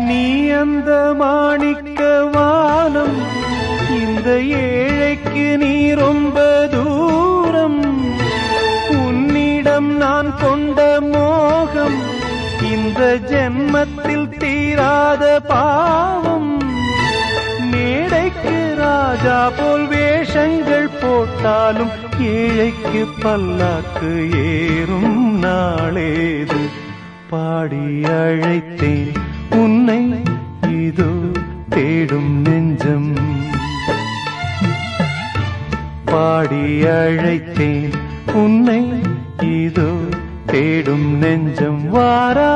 நீ அந்த மாணிக்க வானம், இந்த ஏழைக்கு நீ ரொம்ப தூரம். உன்னிடம் நான் கொண்ட மோகம் இந்த ஜென்மத்தில் தீராத பாவம். மேடைக்கு ராஜா போல் வேஷங்கள் போட்டாலும் ஏழைக்கு பல்லாக்கு ஏறும் நாளேது. பாடி அழைத்தேன் உன்னை, இதோ தேடும் நெஞ்சம். பாடி அழைத்தேன் உன்னை, இதோ தேடும் நெஞ்சம். வாரா